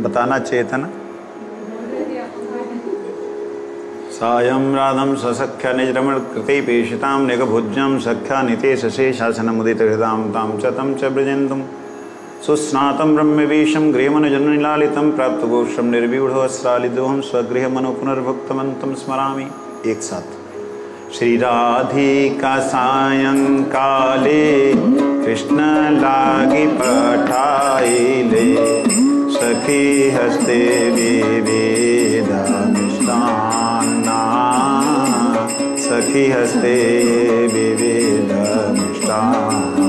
बताना चेतना सायं राधं ससख्या निजरमण कृते पेशितां निगभुज्यं सख्या नितेश शेषासनमुदित हृदां तां च तं च ब्रजेन्दुं सुस्नातं ब्रह्मवेशं गृहमनुजननिलालितं प्राप्तगोष्ठं निर्व्यूढवस्त्रालिदोहं स्वगृह मनो पुनर्भुक्तमन्तं स्मरामि। एक साथ। श्री राधिका सायंकाले कृष्ण लागी पठाइले सखी हस्ते विविधा मिष्टान्ना सखी हस्ते विविधा मिष्टान्ना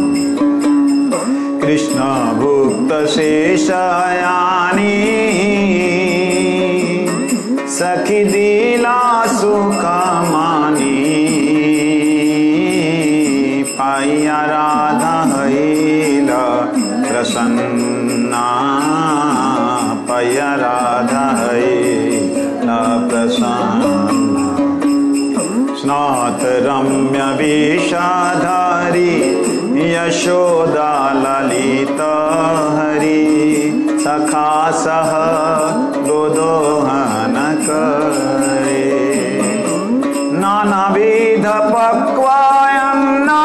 कृष्ण भुक्त शेषयानी सखी दिला सुखमानी पाया राधा हैला प्रसन्ना पाया राधा हैला प्रसन्ना स्नात रम्य विषाधारी यशोदा ललिता हरि सखा सह गोदोहन करे नानाविध पक्वान्ना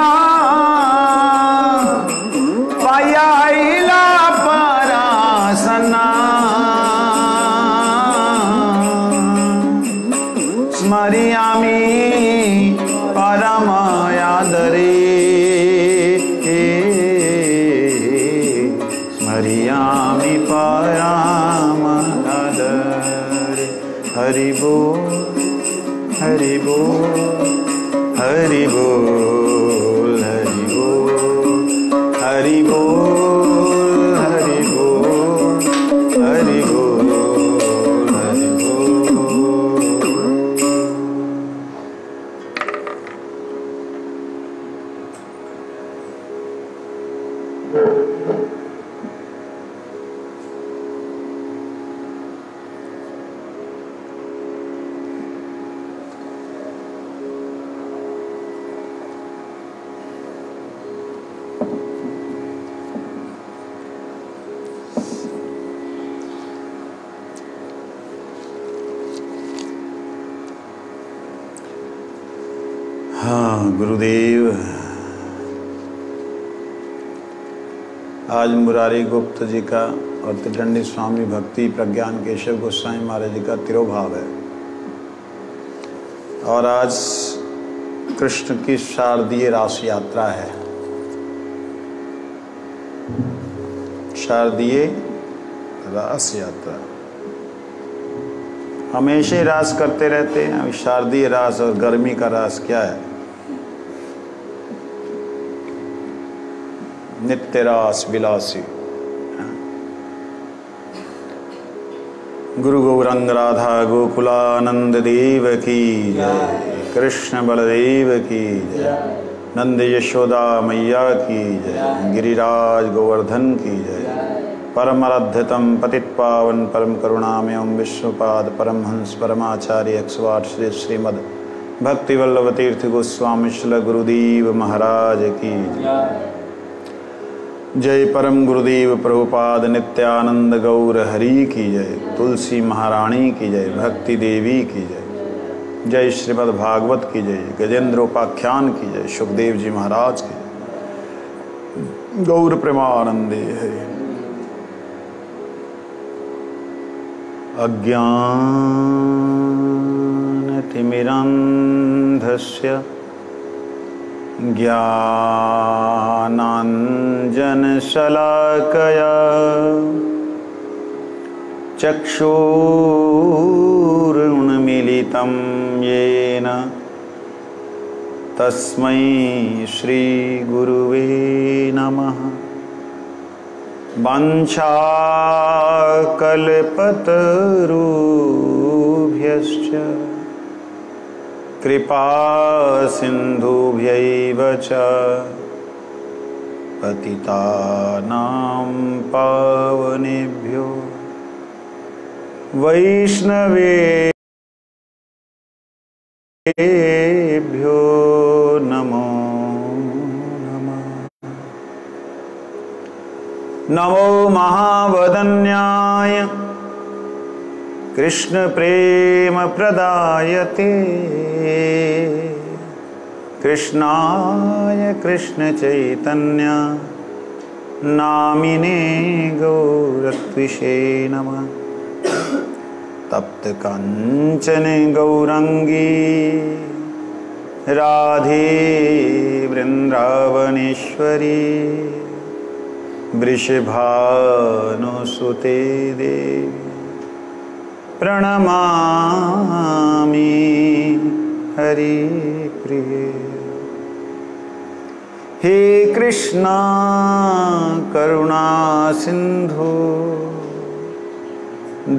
पयाइला परासना स्मर्यामि परमयादरे स्मर्यामि परमयादरे हरि बोल हरि बोल हरि बोल हरि बोल हरि बोल हरि बोल हरि बोल हरि बोल। हाँ गुरुदेव, आज मुरारी गुप्त जी का और त्रिदंडी स्वामी भक्ति प्रज्ञान केशव गोस्वामी महाराज जी का तिरोभाव है और आज कृष्ण की शारदीय रास यात्रा है। शारदीय रास यात्रा हमेशा ही रास करते रहते हैं। शारदीय रास और गर्मी का रास क्या है? नित्य रास विलासी। गुरु गौरंग राधा गोकुलानंद देव की जय, कृष्ण बलदेव की जय, नंद यशोदा मैया की जय, गिरिराज गोवर्धन की जय। परमरध्यतम पतित पावन परम करुणामयम विश्वपाद परमहंस परमाचार्य 108 श्री श्रीमद भक्ति वल्लभ तीर्थ गोस्वामी श्री गुरुदेव महाराज की जय। जय परम गुरुदेव प्रभुपाद नित्यानंद गौर हरि की जय। तुलसी महारानी की जय, भक्ति देवी की जय। जय श्रीमद् भागवत की जय, गजेंद्रोपाख्यान की जय, सुखदेव जी महाराज की जय। गौर प्रेमानंदे हरि। अज्ञानतिमिरान्धस्य ज्ञानाञ्जनशलाकया चक्षुरुन्मीलितं येन तस्मै श्रीगुरुवे नमः। वाञ्छाकल्पतरुभ्यश्च कृपा सिन्धुभ्यैव च पतितानां पावनेभ्यो वैष्णवेभ्यो नमो नमः। नमो महावदन्याय कृष्ण प्रेम प्रदायते कृष्णाय कृष्ण चैतन्य नामिने गौरत्विषे नमः। तप्त कांचन गौरांगी राधे वृंदावनेश्वरी वृषभानुसुते देवी प्रणमामि हरि प्रिये। हे कृष्णा करुणा सिंधु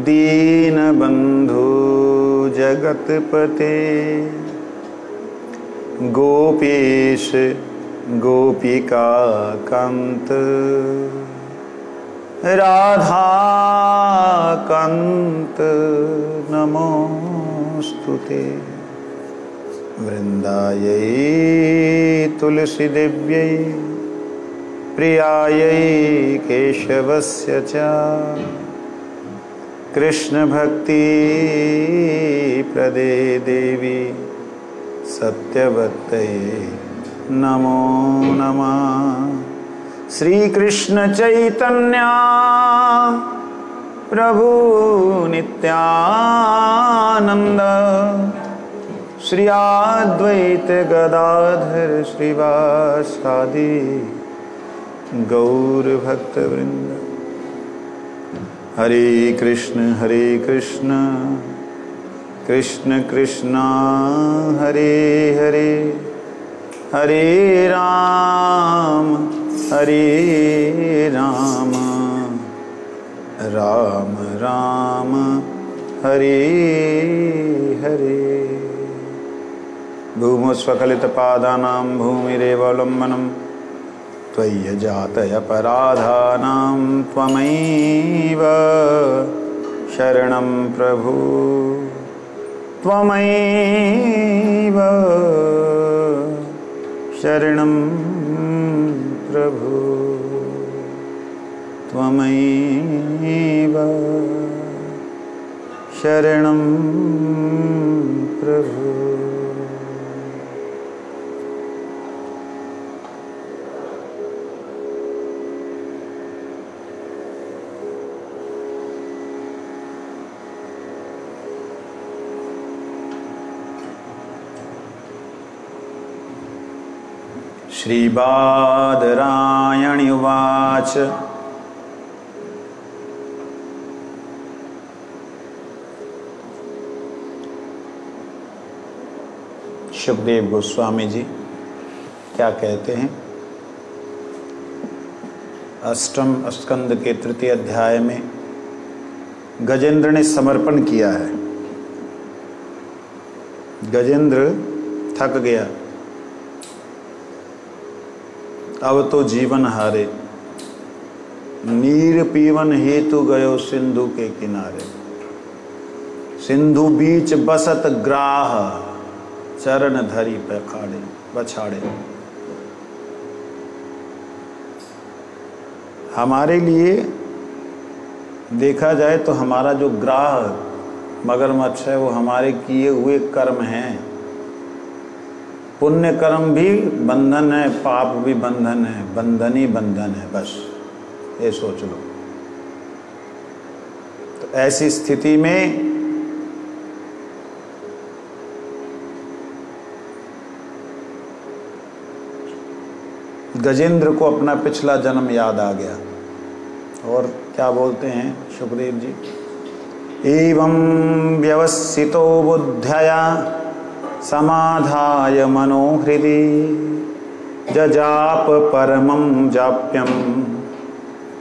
दीनबंधु जगतपते गोपीश गोपिका कांत राधा कांत नमोस्तुते। वृंदायै तुलसी देव्यै प्रियायै केशवस्य च कृष्ण भक्ति प्रदे देवी सत्यवत्तये नमो नमः। श्री कृष्ण चैतन्य प्रभु नित्यानंद श्री अद्वैत गदाधर श्रीवासादि गौर भक्त वृंद। हरे कृष्ण कृष्ण कृष्ण हरे हरे हरे राम राम राम हरे हरे। भूमस्वकलितपादानां भूमिरेवावलम्बनं त्वय्यजातयपराधानां त्वमैव शरणं प्रभु त्वमैव शरणं प्रभु त्वमैव शरणं प्रभु। श्रीबादरायण उवाच सुखदेव गोस्वामी जी क्या कहते हैं? अष्टम स्कंद के तृतीय अध्याय में गजेंद्र ने समर्पण किया है। गजेंद्र थक गया, अब तो जीवन हारे, नीर पीवन हेतु गयो सिंधु के किनारे। सिंधु बीच बसत ग्राह चरण धरी पखाड़े बछाड़े। हमारे लिए देखा जाए तो हमारा जो ग्राह मगरमच्छ है वो हमारे किए हुए कर्म हैं। पुण्य कर्म भी बंधन है, पाप भी बंधन है, बंधन ही बंधन है, बस ये सोच लो। तो ऐसी स्थिति में गजेंद्र को अपना पिछला जन्म याद आ गया और क्या बोलते हैं सुखदेव जी? एवं व्यवसितो बुद्धया समाधाय मनोहृदि जजाप परमं जाप्यं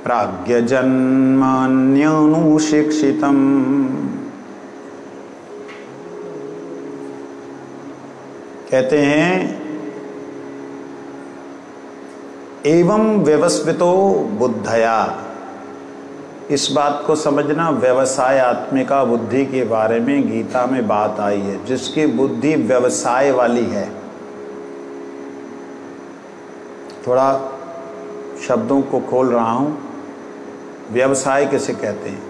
प्राज्ञजन्मान्यनुशिक्षितम्। कहते हैं एवं व्यवस्वितो बुद्धया, इस बात को समझना, व्यवसाय आत्मिका बुद्धि के बारे में गीता में बात आई है, जिसकी बुद्धि व्यवसाय वाली है। थोड़ा शब्दों को खोल रहा हूं। व्यवसाय किसे कहते हैं?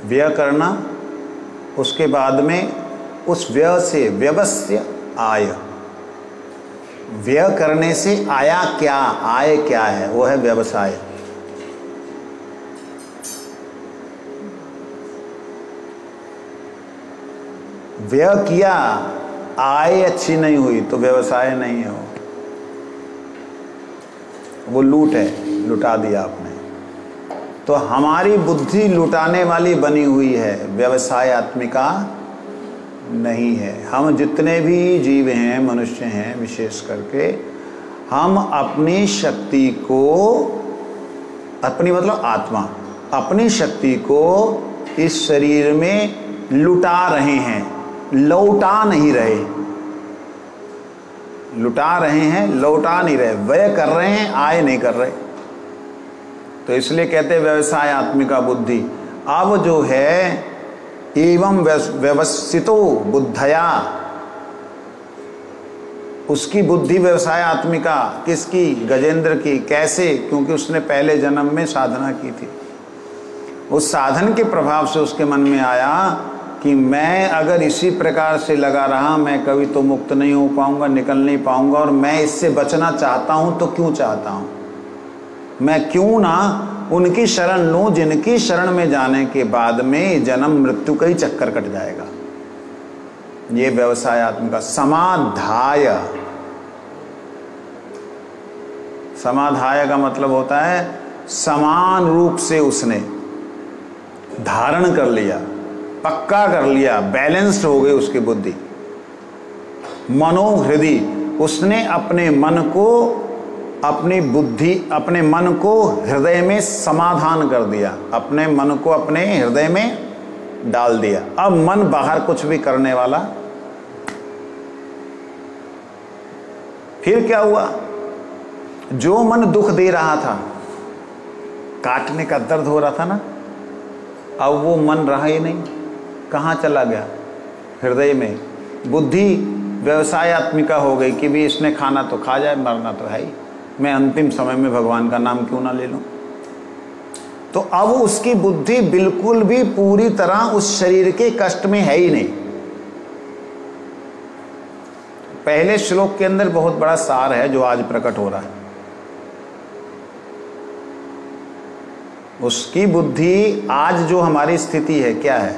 व्यय करना, उसके बाद में उस व्यय से व्यवस्य आय, व्यय करने से आया क्या, आय क्या है, वो है व्यवसाय। व्यय किया, आय अच्छी नहीं हुई तो व्यवसाय नहीं है, वो लूट है, लुटा दिया आपने। तो हमारी बुद्धि लुटाने वाली बनी हुई है, व्यवसाय आत्मिका नहीं है। हम जितने भी जीव हैं, मनुष्य हैं विशेष करके, हम अपनी शक्ति को, अपनी मतलब आत्मा, अपनी शक्ति को इस शरीर में लुटा रहे हैं, लौटा नहीं रहे। लुटा रहे हैं, लौटा नहीं रहे, व्यय कर रहे हैं, आय नहीं कर रहे। तो इसलिए कहते हैं व्यवसाय आत्मिका बुद्धि। अब जो है एवं व्यवस्थितो बुद्धया, उसकी बुद्धि व्यवसाय आत्मिका किसकी, गजेंद्र की। कैसे? क्योंकि उसने पहले जन्म में साधना की थी। उस साधन के प्रभाव से उसके मन में आया कि मैं अगर इसी प्रकार से लगा रहा, मैं कभी तो मुक्त नहीं हो पाऊंगा, निकल नहीं पाऊंगा, और मैं इससे बचना चाहता हूं तो क्यों चाहता हूं, मैं क्यों ना उनकी शरण लूं जिनकी शरण में जाने के बाद में जन्म मृत्यु का ही चक्कर कट जाएगा। ये व्यवसाय आत्मिका। समाधाय, समाधाय का मतलब होता है समान रूप से उसने धारण कर लिया, पक्का कर लिया, बैलेंस्ड हो गई उसकी बुद्धि। मनोहृदय, उसने अपने मन को, अपनी बुद्धि, अपने मन को हृदय में समाधान कर दिया, अपने मन को अपने हृदय में डाल दिया। अब मन बाहर कुछ भी करने वाला। फिर क्या हुआ? जो मन दुख दे रहा था, काटने का दर्द हो रहा था ना, अब वो मन रहा ही नहीं। कहाँ चला गया? हृदय में। बुद्धि व्यवसाय आत्मिका हो गई कि भी इसने खाना तो खा जाए, मरना तो है ही, मैं अंतिम समय में भगवान का नाम क्यों ना ले लूं। तो अब उसकी बुद्धि बिल्कुल भी पूरी तरह उस शरीर के कष्ट में है ही नहीं। पहले श्लोक के अंदर बहुत बड़ा सार है जो आज प्रकट हो रहा है। उसकी बुद्धि आज जो हमारी स्थिति है क्या है?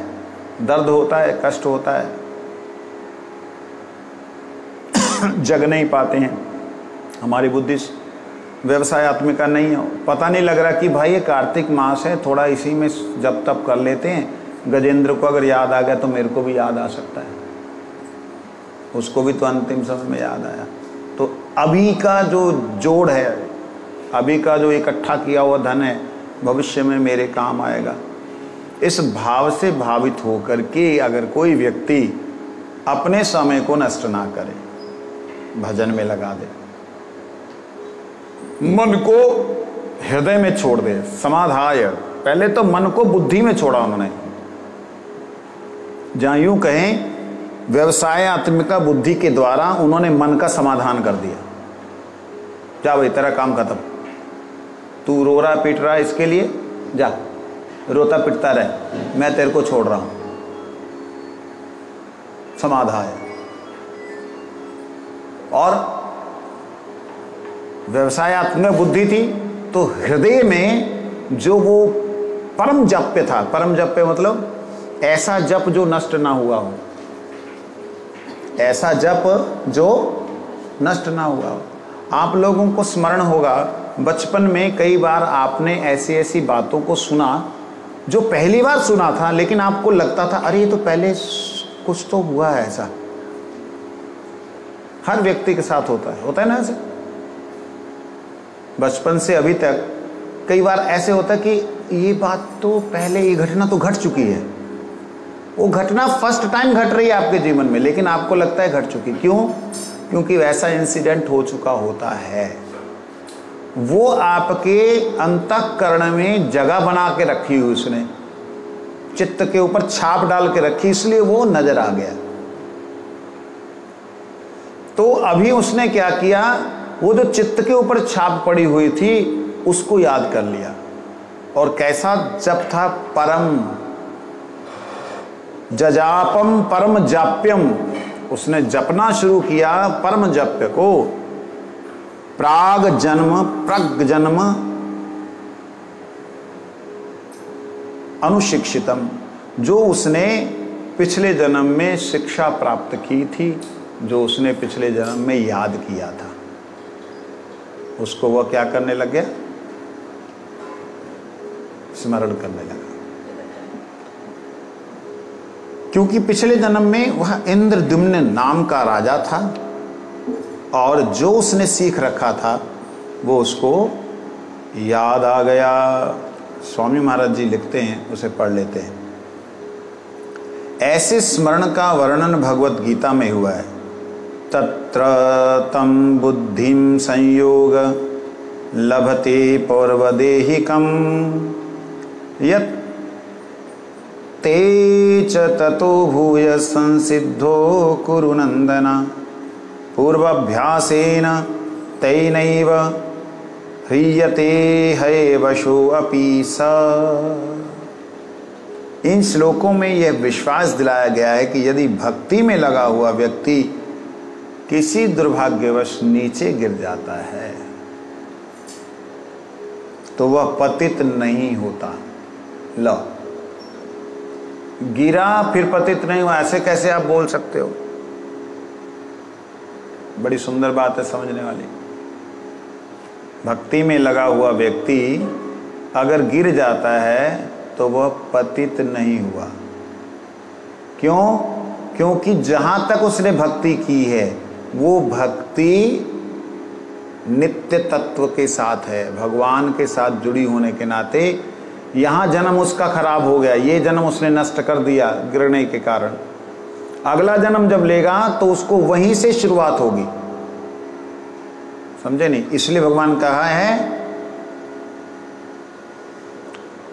दर्द होता है, कष्ट होता है, जग नहीं पाते हैं, हमारी बुद्धि व्यवसाय आत्मिका नहीं है। पता नहीं लग रहा कि भाई ये कार्तिक मास है, थोड़ा इसी में जब तब कर लेते हैं। गजेंद्र को अगर याद आ गया तो मेरे को भी याद आ सकता है, उसको भी तो अंतिम समय में याद आया। तो अभी का जो जोड़ है, अभी का जो इकट्ठा किया हुआ धन है, भविष्य में मेरे काम आएगा। इस भाव से भावित होकर के अगर कोई व्यक्ति अपने समय को नष्ट ना करे, भजन में लगा दे, मन को हृदय में छोड़ दे, समाधाय। पहले तो मन को बुद्धि में छोड़ा उन्होंने, जहां यूं कहें व्यवसाय आत्मिका बुद्धि के द्वारा उन्होंने मन का समाधान कर दिया। जा भाई, तेरा काम खत्म, तू रो रहा पीट रहा इसके लिए, जा रोता पिटता रहे, मैं तेरे को छोड़ रहा हूं। समाधाय। और व्यवसायात्मक बुद्धि थी तो हृदय में जो वो परम जप्य था, परम जप्य मतलब ऐसा जप जो नष्ट ना हुआ हो, ऐसा जप जो नष्ट ना हुआ हो। आप लोगों को स्मरण होगा बचपन में कई बार आपने ऐसी ऐसी बातों को सुना जो पहली बार सुना था, लेकिन आपको लगता था अरे ये तो पहले कुछ तो हुआ है ऐसा। हर व्यक्ति के साथ होता है ना ऐसे। बचपन से अभी तक कई बार ऐसे होता है कि ये बात तो पहले, ये घटना तो घट चुकी है, वो घटना फर्स्ट टाइम घट रही है आपके जीवन में, लेकिन आपको लगता है घट चुकी। क्यों? क्योंकि वैसा इंसिडेंट हो चुका होता है, वो आपके अंतःकरण में जगह बना के रखी हुई, उसने चित्त के ऊपर छाप डाल के रखी, इसलिए वो नजर आ गया। तो अभी उसने क्या किया, वो जो चित्त के ऊपर छाप पड़ी हुई थी उसको याद कर लिया। और कैसा जप था? परम, जजापम परम जाप्यम, उसने जपना शुरू किया परम जाप्य को। प्राग जन्म प्रग जन्म अनुशिक्षितम, जो उसने पिछले जन्म में शिक्षा प्राप्त की थी, जो उसने पिछले जन्म में याद किया था, उसको वह क्या करने लग गया? स्मरण करने लगा। क्योंकि पिछले जन्म में वह इंद्रद्युम्न नाम का राजा था और जो उसने सीख रखा था वो उसको याद आ गया। स्वामी महाराज जी लिखते हैं, उसे पढ़ लेते हैं। ऐसे स्मरण का वर्णन भगवत गीता में हुआ है। तत्र तम बुद्धिम संयोग लभते पौर्वदेहिकम यत् ते च ततो भूय संसिद्धो कुरु नंदना पूर्वाभ्यासेन तैनैव ह्रियते है वशो अपि स। इन श्लोकों में यह विश्वास दिलाया गया है कि यदि भक्ति में लगा हुआ व्यक्ति किसी दुर्भाग्यवश नीचे गिर जाता है तो वह पतित नहीं होता। लो, गिरा फिर पतित नहीं हुआ, ऐसे कैसे आप बोल सकते हो? बड़ी सुंदर बात है समझने वाली। भक्ति में लगा हुआ व्यक्ति अगर गिर जाता है तो वह पतित नहीं हुआ। क्यों? क्योंकि जहां तक उसने भक्ति की है वो भक्ति नित्य तत्व के साथ है, भगवान के साथ जुड़ी होने के नाते यहां जन्म उसका खराब हो गया, ये जन्म उसने नष्ट कर दिया गिरने के कारण। अगला जन्म जब लेगा तो उसको वहीं से शुरुआत होगी। समझे नहीं? इसलिए भगवान कहा है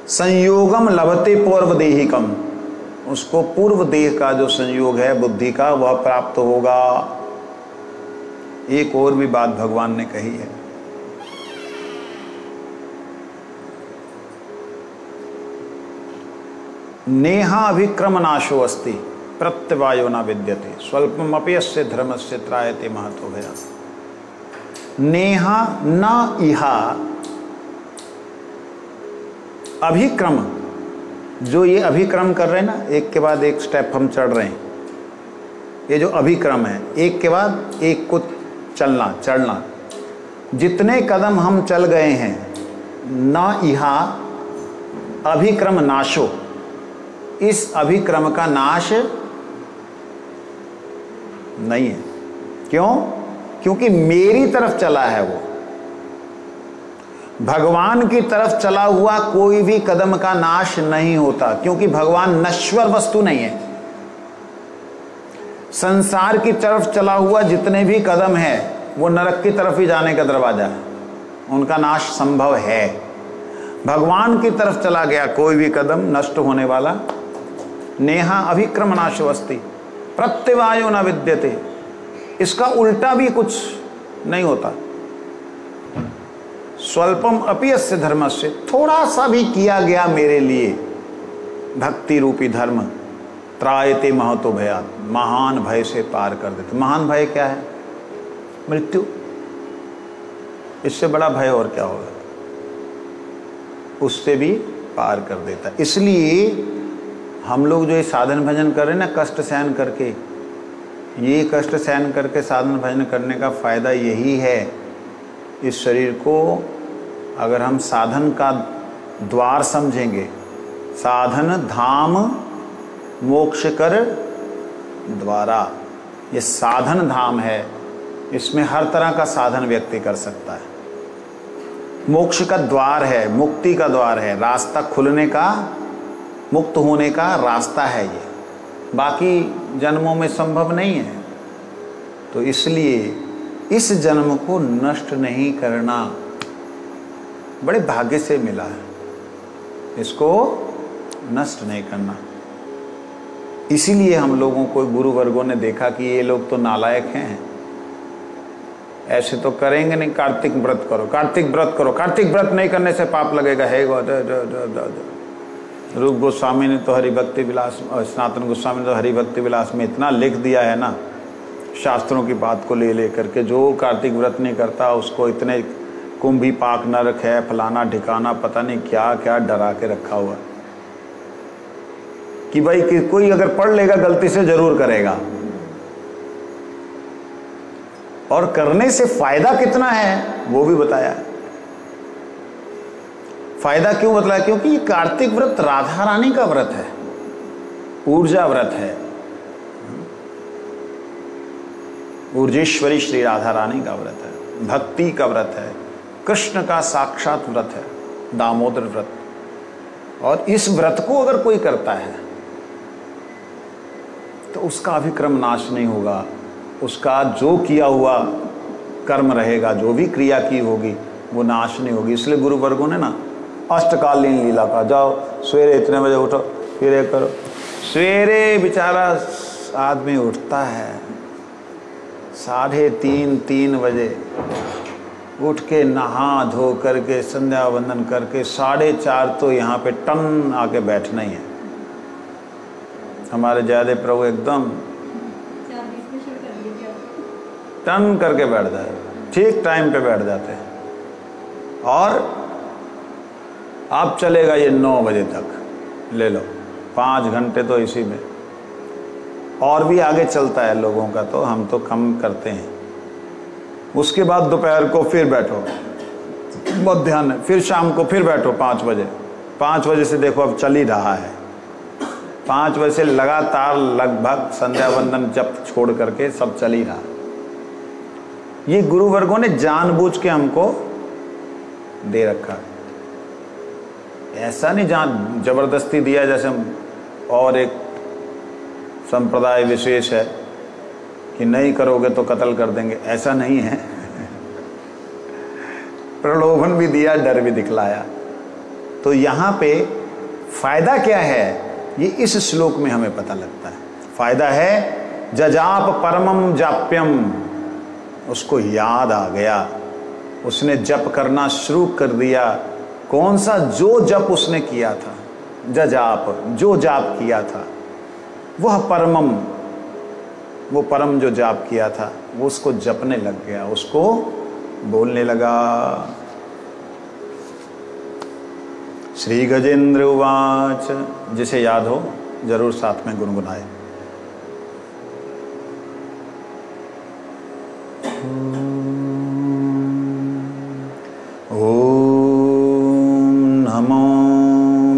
संयोगम लभते पूर्व देहिकम, उसको पूर्व देह का जो संयोग है बुद्धि का वह प्राप्त होगा। एक और भी बात भगवान ने कही है, नेहा अभिक्रम नाशो अस्ति प्रत्यवायो न विद्यते स्वल्पमपि अस्य धर्मस्य त्रायते महतो भया। नेहा न इहा, अभिक्रम, जो ये अभिक्रम कर रहे हैं ना, एक के बाद एक स्टेप हम चढ़ रहे हैं, ये जो अभिक्रम है एक के बाद एक को चलना चढ़ना, जितने कदम हम चल गए हैं, न इहा अभिक्रम नाशो, इस अभिक्रम का नाश नहीं है। क्यों? क्योंकि मेरी तरफ चला है वो। भगवान की तरफ चला हुआ कोई भी कदम का नाश नहीं होता, क्योंकि भगवान नश्वर वस्तु नहीं है। संसार की तरफ चला हुआ जितने भी कदम है वो नरक की तरफ ही जाने का दरवाजा है, उनका नाश संभव है। भगवान की तरफ चला गया कोई भी कदम नष्ट होने वाला। नेहा अभिक्रम नाशो अस्ति प्रत्यवायो न विद्यते, इसका उल्टा भी कुछ नहीं होता। स्वल्पम अपि अस्य धर्मस्य, थोड़ा सा भी किया गया मेरे लिए भक्ति रूपी धर्म, त्रायते महतो भयात्, महान भय से पार कर देते। महान भय क्या है? मृत्यु। इससे बड़ा भय और क्या होगा? उससे भी पार कर देता। इसलिए हम लोग जो ये साधन भजन कर रहे हैं ना, कष्ट सहन करके, ये कष्ट सहन करके साधन भजन करने का फायदा यही है, इस शरीर को अगर हम साधन का द्वार समझेंगे, साधन धाम मोक्ष कर द्वारा, ये साधन धाम है, इसमें हर तरह का साधन व्यक्ति कर सकता है। मोक्ष का द्वार है, मुक्ति का द्वार है, रास्ता खुलने का, मुक्त होने का रास्ता है ये, बाकी जन्मों में संभव नहीं है। तो इसलिए इस जन्म को नष्ट नहीं करना, बड़े भाग्य से मिला है, इसको नष्ट नहीं करना। इसीलिए हम लोगों को गुरु वर्गों ने देखा कि ये लोग तो नालायक हैं, ऐसे तो करेंगे नहीं, कार्तिक व्रत करो, कार्तिक व्रत करो, कार्तिक व्रत नहीं करने से पाप लगेगा, है रूप गोस्वामी ने तो हरिभक्ति विलास, सनातन गोस्वामी ने तो हरिभक्ति विलास में इतना लिख दिया है ना, शास्त्रों की बात को ले करके, जो कार्तिक व्रत नहीं करता उसको इतने कुंभी पाक नरक है, फलाना ठिकाना, पता नहीं क्या क्या डरा के रखा हुआ कि भाई कि कोई अगर पढ़ लेगा गलती से जरूर करेगा। और करने से फायदा कितना है वो भी बताया। फायदा क्यों बतलाया? क्योंकि ये कार्तिक व्रत राधा रानी का व्रत है, ऊर्जा व्रत है, ऊर्जेश्वरी श्री राधा रानी का व्रत है, भक्ति का व्रत है, कृष्ण का साक्षात व्रत है, दामोदर व्रत। और इस व्रत को अगर कोई करता है तो उसका अभिक्रम नाश नहीं होगा, उसका जो किया हुआ कर्म रहेगा, जो भी क्रिया की होगी वो नाश नहीं होगी। इसलिए गुरु वर्गों ने ना अष्टकालीन लीला का, जाओ सवेरे इतने बजे उठो, फिर ये करो। सवेरे बेचारा आदमी उठता है 3:30 बजे, उठ के नहा धो करके संध्या वंदन करके 4:30 तो यहाँ पे टन आके बैठना ही है। हमारे जयदेव प्रभु एकदम टन करके बैठ जाए, ठीक टाइम पे बैठ जाते हैं। और अब चलेगा ये 9 बजे तक, ले लो 5 घंटे तो इसी में, और भी आगे चलता है लोगों का, तो हम तो कम करते हैं। उसके बाद दोपहर को फिर बैठो, मध्याह्न, फिर शाम को फिर बैठो 5 बजे। 5 बजे से देखो अब चल ही रहा है, 5 बजे से लगातार लगभग संध्या वंदन जप छोड़ करके सब चल ही रहा। ये गुरु वर्गों ने जानबूझ के हमको दे रखा, ऐसा नहीं जहाँ जबरदस्ती दिया जैसे और एक संप्रदाय विशेष है कि नहीं करोगे तो कत्ल कर देंगे, ऐसा नहीं है। प्रलोभन भी दिया, डर भी दिखलाया। तो यहाँ पे फायदा क्या है ये इस श्लोक में हमें पता लगता है। फायदा है जजाप परमम जाप्यम, उसको याद आ गया, उसने जप करना शुरू कर दिया। कौन सा? जो जप उसने किया था, जजाप, जो जाप किया था वह परमम, वो परम जो जाप किया था वो उसको जपने लग गया, उसको बोलने लगा। श्री गजेंद्र उवाच, जिसे याद हो जरूर साथ में गुनगुनाए।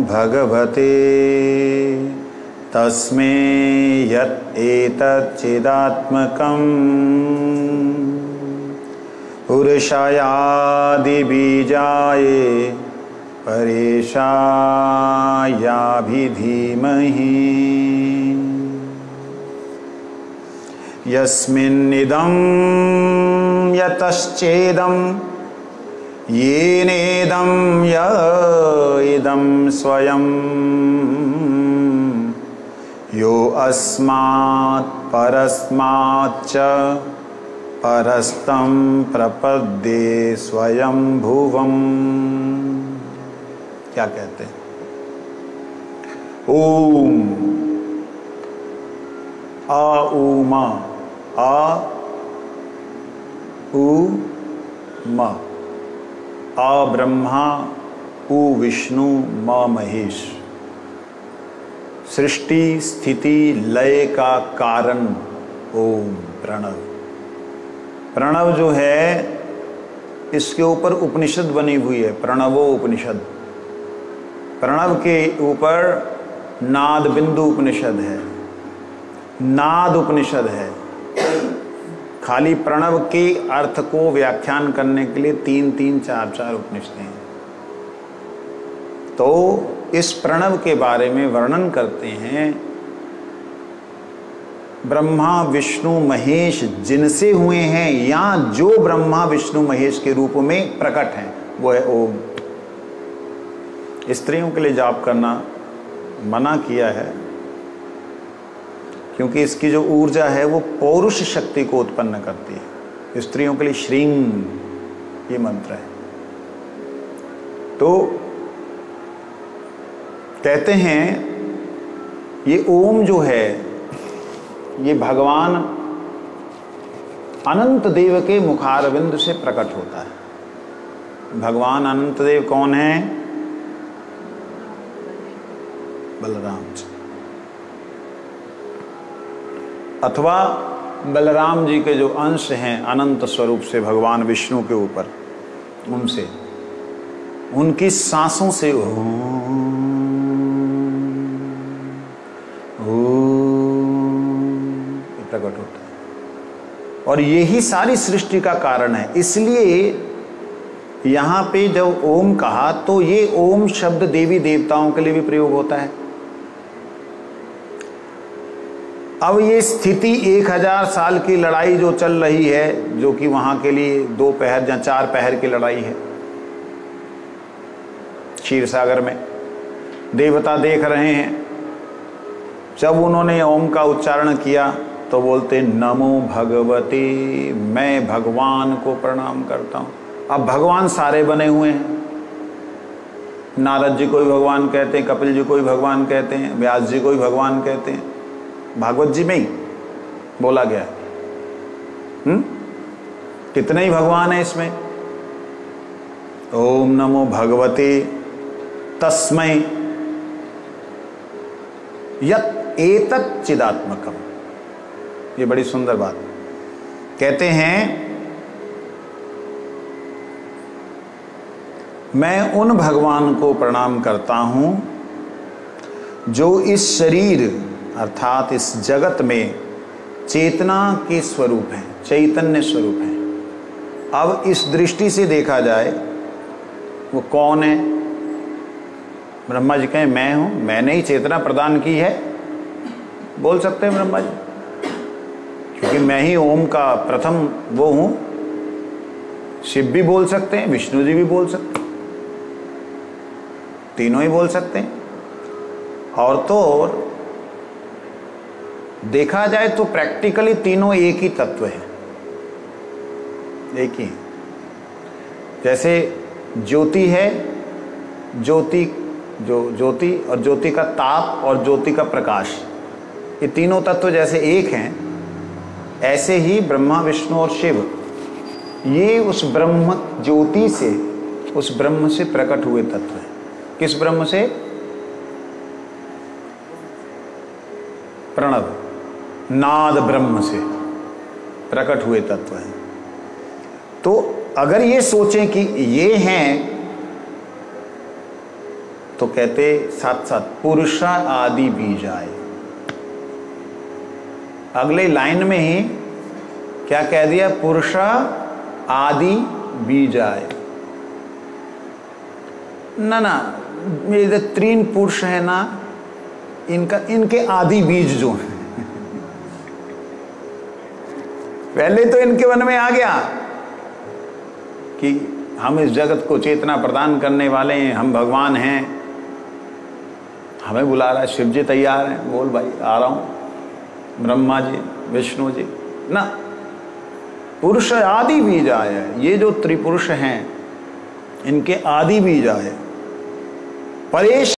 भगवते तस्मै यत् एतत् चिदात्मकं पुरुषायादि बीजाय परेशायाभिधीमहि यस्मिन्निदं यतश्चेदं येनेदं य इदं स्वयं यो अस्मात् परस्माच्च परस्तं प्रपद्ये स्वयं भुवम्। क्या कहते हैं? ओम आ उ मा, आ उ मा, आ ब्रह्मा उ विष्णु मा महेश। सृष्टि स्थिति लय का कारण ओम प्रणव। प्रणव जो है इसके ऊपर उपनिषद बनी हुई है, प्रणवो उपनिषद। प्रणव के ऊपर नाद बिंदु उपनिषद है, नाद उपनिषद है। खाली प्रणव के अर्थ को व्याख्यान करने के लिए 3-3, 4-4 उपनिषदें हैं। तो इस प्रणव के बारे में वर्णन करते हैं ब्रह्मा विष्णु महेश जिनसे हुए हैं, या जो ब्रह्मा विष्णु महेश के रूप में प्रकट हैं, वो है ओम। स्त्रियों के लिए जाप करना मना किया है, क्योंकि इसकी जो ऊर्जा है वो पौरुष शक्ति को उत्पन्न करती है। स्त्रियों के लिए श्रींग ये मंत्र है। तो कहते हैं ये ओम जो है ये भगवान अनंत देव के मुखारविंद से प्रकट होता है। भगवान अनंत देव कौन है? बलराम जी, अथवा बलराम जी के जो अंश हैं अनंत स्वरूप से भगवान विष्णु के ऊपर, उनसे, उनकी सांसों से प्रकट होता है और यही सारी सृष्टि का कारण है। इसलिए यहां पे जब ओम कहा तो ये ओम शब्द देवी देवताओं के लिए भी प्रयोग होता है। अब ये स्थिति 1000 साल की लड़ाई जो चल रही है, जो कि वहां के लिए 2 पहर या 4 पहर की लड़ाई है क्षीर सागर में, देवता देख रहे हैं। जब उन्होंने ओम का उच्चारण किया तो बोलते नमो भगवते, मैं भगवान को प्रणाम करता हूं। अब भगवान सारे बने हुए हैं, नारद जी को भी भगवान कहते हैं, कपिल जी को भी भगवान कहते हैं, व्यास जी को भी भगवान कहते हैं, भागवत जी में ही बोला गया है। कितने ही भगवान है इसमें। ओम नमो भगवते तस्मै यत् एतत् चिदात्मकम। ये बड़ी सुंदर बात कहते हैं, मैं उन भगवान को प्रणाम करता हूं जो इस शरीर अर्थात इस जगत में चेतना के स्वरूप हैं, चैतन्य स्वरूप हैं। अब इस दृष्टि से देखा जाए वो कौन है? ब्रह्मा जी कहें मैं हूं, मैंने ही चेतना प्रदान की है, बोल सकते हैं ब्रह्मा जी, क्योंकि मैं ही ओम का प्रथम वो हूं। शिव भी बोल सकते हैं, विष्णु जी भी बोल सकते हैं, तीनों ही बोल सकते हैं। और तो और देखा जाए तो प्रैक्टिकली तीनों एक ही तत्व है, एक ही। जैसे ज्योति है, ज्योति जो ज्योति और ज्योति का ताप और ज्योति का प्रकाश, ये तीनों तत्व जैसे एक हैं, ऐसे ही ब्रह्मा विष्णु और शिव ये उस ब्रह्म ज्योति से, उस ब्रह्म से प्रकट हुए तत्व हैं। किस ब्रह्म से? प्रणव नाद ब्रह्म से प्रकट हुए तत्व हैं। तो अगर ये सोचें कि ये हैं तो कहते साथ साथ पुरुषा आदि बीजाय। अगले लाइन में ही क्या कह दिया? पुरुषा आदि बीजाय। ना ये 3 पुरुष है ना, इनके आदि बीज जो हैं पहले तो इनके मन में आ गया कि हम इस जगत को चेतना प्रदान करने वाले हैं, हम भगवान हैं, हमें बुला रहा है। शिव जी तैयार हैं, बोल भाई आ रहा हूं। ब्रह्मा जी, विष्णु जी ना, पुरुष आदि बीज आए। ये जो त्रिपुरुष हैं इनके आदि बीज आए। परेश